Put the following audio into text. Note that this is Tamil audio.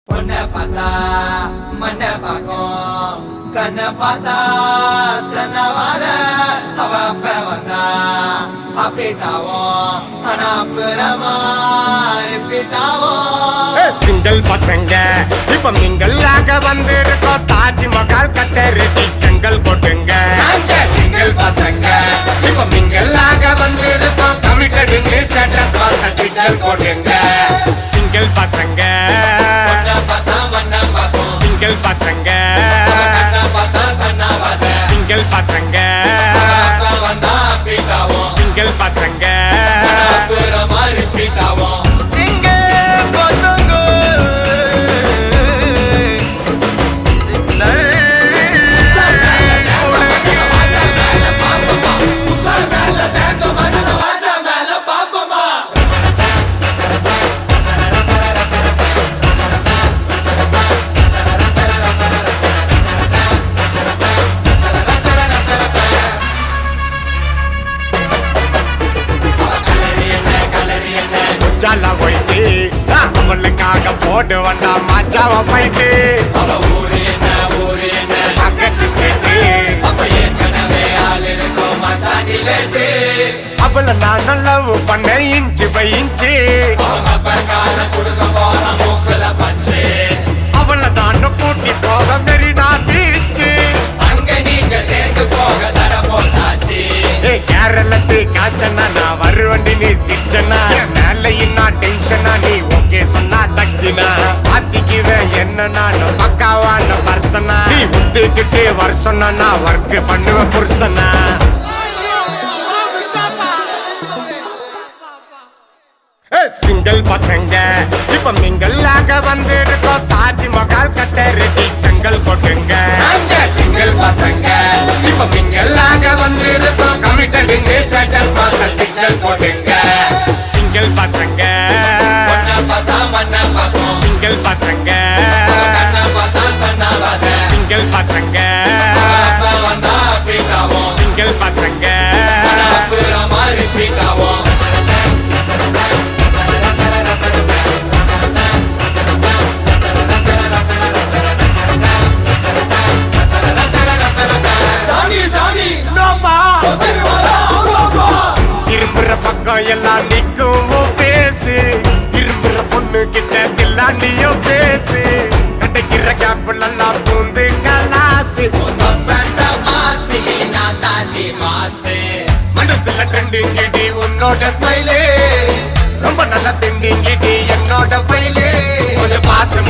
பொண்ணை பார்த்தா மண்ணை பார்க்கும் கண்ணை பார்த்தா சன்னவாத அவ அப்ப வந்தா அப்படிட்டாவும் ஆனா புறமா ரிப்பீட்டாவும் சிங்கிள் பசங்க இப்ப மிங்கல்லாக வந்திருக்கோம் தாஜ்மஹால் கட்ட ரெடி செங்கல் கொட்டுங்க சிங்கிள் பசங்க இப்ப மிங்கல்லாக வந்திருக்கோம் கமிட்டடுன்னு ஸ்டேட்டஸ் பார்த்த சிங்கிள் கொட்டுங்க சிங்கிள் பசங்க சிங்கிள் பசங்க சிங்கிள் பசங்க சிங்கிள் பசங்க ஜாலா போயிட்டு அவளுக்காக போட்டு வந்தா மாச்சாவ போயிட்டு பக்கத்து ஸ்டேட்டு அவளை நான் லவ் பண்ண இன்ச்சு பை இன்ச்சு அவளை நான் கூட்டி போக மெரினா பீச்சு கேரளத்து காய்ச்சனா நான் வருவண்டி நீ சிச்சனா மேலையும் நான் டென்ஷனா நீ ஓகே சொன்னா தக்கினா பாத்திக்குவேன் என்ன நான் பக்காவான பர்சனா நீ முத்துக்கிட்டு வருஷம்னா நான் ஒர்க் பண்ணுவேன் புருஷனா சிங்கிள் பசங்க இப்ப மிங்கல்லாக வந்திருக்கோம் தாஜ்மஹால் கட்ட ரெடி செங்கல் கொட்டுங்க சிங்கிள் பசங்க இப்ப மிங்கல்லாக வந்திருக்கோம் கமிட்டடுங்க ஸ்டேட்டஸ் பார்த்த சிங்கிள் கொட்டுங்க சிங்கிள் பசங்க சிங்கிள் பசங்க சிங்கிள் பசங்க சிங்கிள் பசங்க இரும்புற பக்கம் எல்லாம் நிக்கும் பேசு இரும்புற பொண்ணு கிட்ட தில்லாண்டியும் பேசு கிடைக்கிற கேப்பிள் எல்லாம் பூந்து கலாசு மனசுல ட்ரெண்டிங்கிடி உன்னோட ஸ்மைலே ரொம்ப நல்லா திண்டிங்கிடி என்னோட ஃபைலே கொஞ்சம் பார்த்து